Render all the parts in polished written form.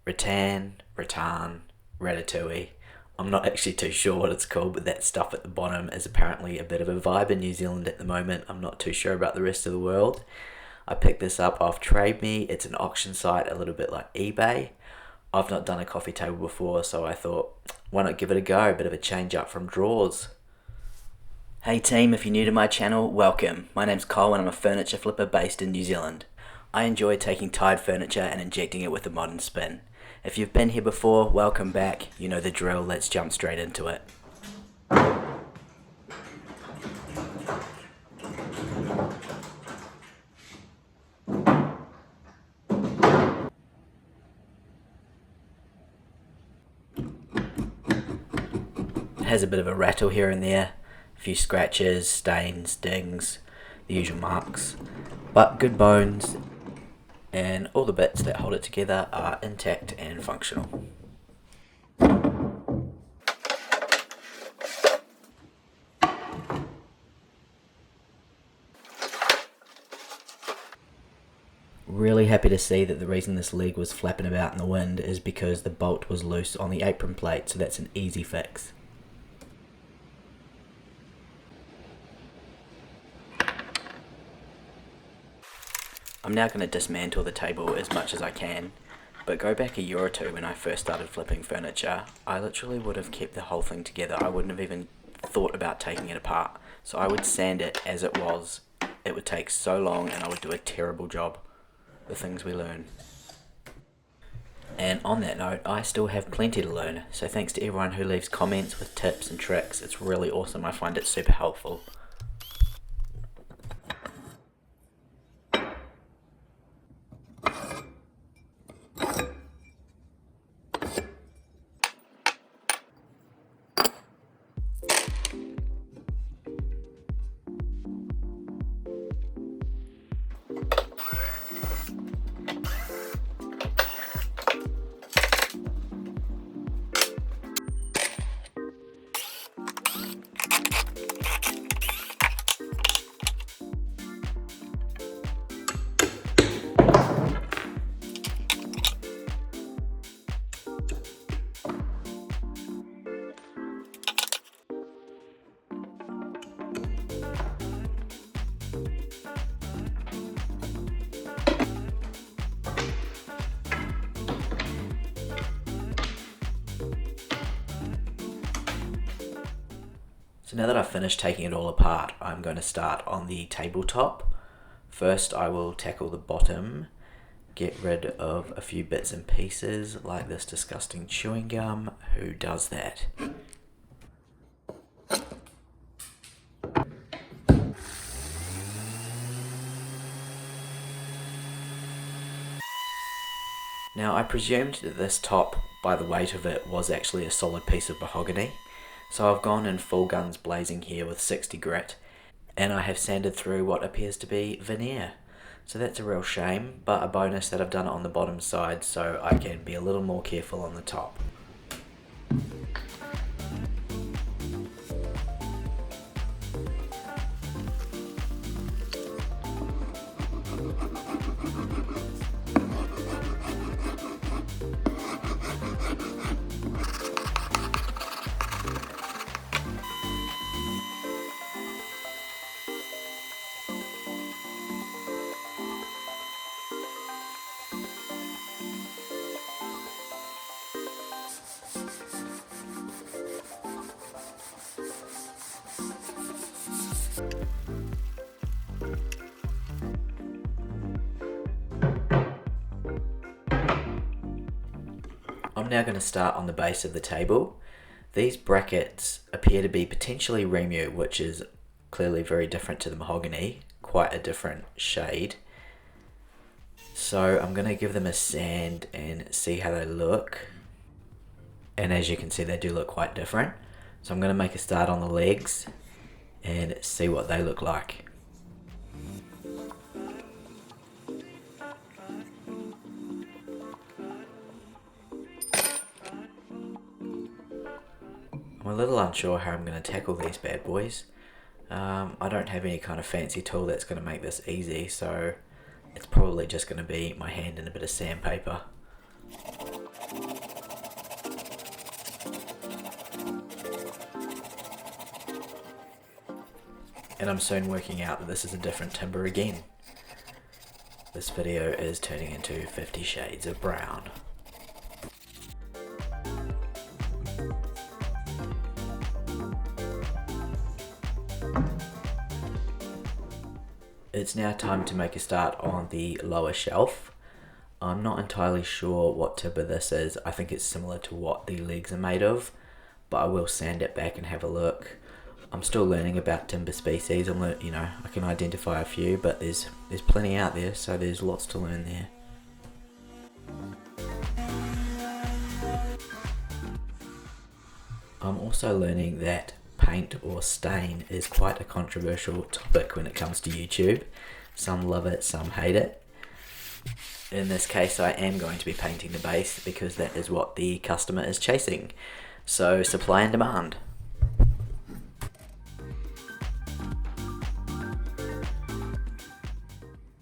rattan, ratatouille. I'm not actually too sure what it's called, but that stuff at the bottom is apparently a bit of a vibe in New Zealand at the moment. I'm not too sure about the rest of the world. I picked this up off Trade Me. It's an auction site, a little bit like eBay. I've not done a coffee table before, so I thought, why not give it a go? A bit of a change up from drawers. Hey team, if you're new to my channel, welcome. My name's Cole and I'm a furniture flipper based in New Zealand. I enjoy taking tired furniture and injecting it with a modern spin. If you've been here before, welcome back. You know the drill, let's jump straight into it. It has a bit of a rattle here and there, a few scratches, stains, dings, the usual marks, but good bones, and all the bits that hold it together are intact and functional. Really happy to see that the reason this leg was flapping about in the wind is because the bolt was loose on the apron plate, so that's an easy fix. I'm now going to dismantle the table as much as I can, but go back a year or two when I first started flipping furniture, I literally would have kept the whole thing together. I wouldn't have even thought about taking it apart. So I would sand it as it was. It would take so long and I would do a terrible job. The things we learn. And on that note, I still have plenty to learn, so thanks to everyone who leaves comments with tips and tricks. It's really awesome. I find it super helpful. So now that I've finished taking it all apart, I'm going to start on the tabletop. First I will tackle the bottom, get rid of a few bits and pieces like this disgusting chewing gum. Who does that? Now I presumed that this top, by the weight of it, was actually a solid piece of mahogany. So I've gone in full guns blazing here with 60 grit, and I have sanded through what appears to be veneer. So that's a real shame, but a bonus that I've done it on the bottom side so I can be a little more careful on the top. I'm now going to start on the base of the table. These brackets appear to be potentially Remu, which is clearly very different to the mahogany, quite a different shade. So I'm going to give them a sand and see how they look. And as you can see, they do look quite different. So I'm going to make a start on the legs and see what they look like. I'm a little unsure how I'm going to tackle these bad boys. I don't have any kind of fancy tool that's going to make this easy, so it's probably just going to be my hand and a bit of sandpaper. and I'm soon working out that this is a different timber again. This video is turning into 50 Shades of Brown. It's now time to make a start on the lower shelf. I'm not entirely sure what timber this is. I think it's similar to what the legs are made of, but I will sand it back and have a look. I'm still learning about timber species. I can identify a few, but there's plenty out there, so there's lots to learn there. I'm also learning that paint or stain is quite a controversial topic when it comes to YouTube. Some love it, some hate it. In this case, I am going to be painting the base because that is what the customer is chasing. So, supply and demand.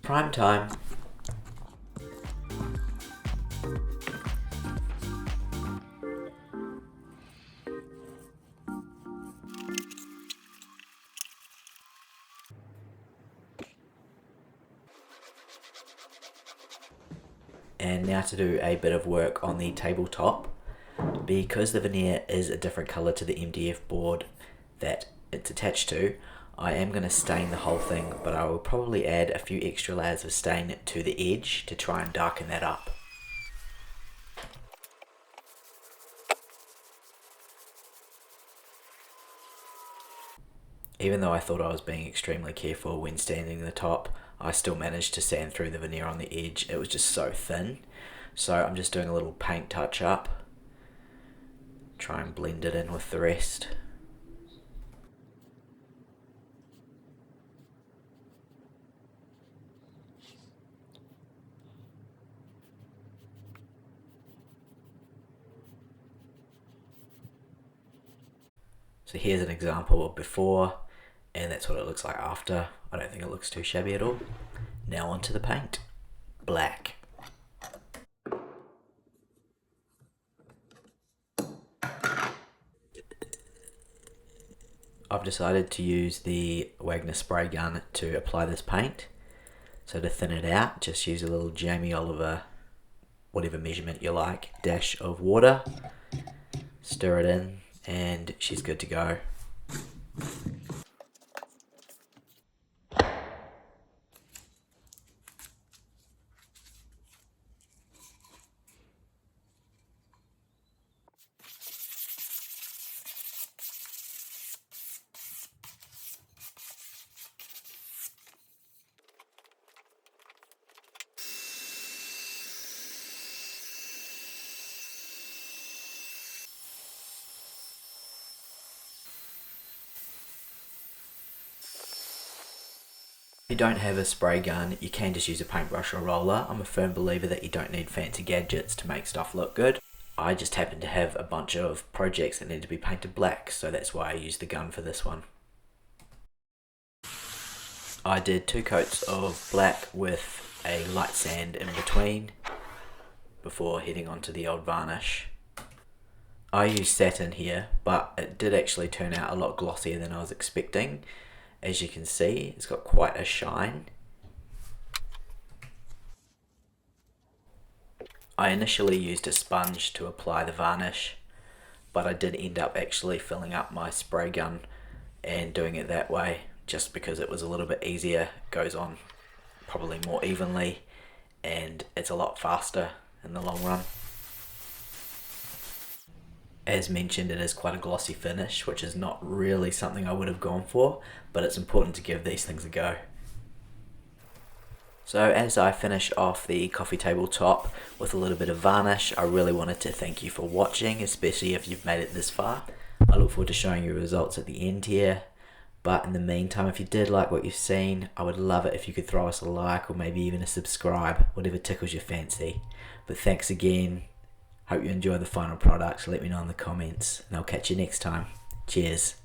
Prime time. And now to do a bit of work on the tabletop. Because the veneer is a different colour to the MDF board that it's attached to, I am going to stain the whole thing, but I will probably add a few extra layers of stain to the edge to try and darken that up. Even though I thought I was being extremely careful when sanding the top, I still managed to sand through the veneer on the edge. It was just so thin. So I'm just doing a little paint touch up. Try and blend it in with the rest. So here's an example of before, and that's what it looks like after. I don't think it looks too shabby at all. Now onto the paint. Black. I've decided to use the Wagner spray gun to apply this paint. So to thin it out, just use a little Jamie Oliver, whatever measurement you like, dash of water, stir it in, and she's good to go. If you don't have a spray gun, you can just use a paintbrush or roller. I'm a firm believer that you don't need fancy gadgets to make stuff look good. I just happen to have a bunch of projects that need to be painted black, so that's why I used the gun for this one. I did 2 coats of black with a light sand in between before heading on to the old varnish. I used satin here, but it did actually turn out a lot glossier than I was expecting. As you can see, it's got quite a shine. I initially used a sponge to apply the varnish, but I did end up actually filling up my spray gun and doing it that way just because it was a little bit easier. It goes on probably more evenly and it's a lot faster in the long run. As mentioned, it is quite a glossy finish, which is not really something I would have gone for, but it's important to give these things a go. So as I finish off the coffee table top with a little bit of varnish, I really wanted to thank you for watching, especially if you've made it this far. I look forward to showing you results at the end here, but in the meantime, if you did like what you've seen, I would love it if you could throw us a like or maybe even a subscribe, whatever tickles your fancy. But thanks again. Hope you enjoy the final product. Let me know in the comments, and I'll catch you next time. Cheers.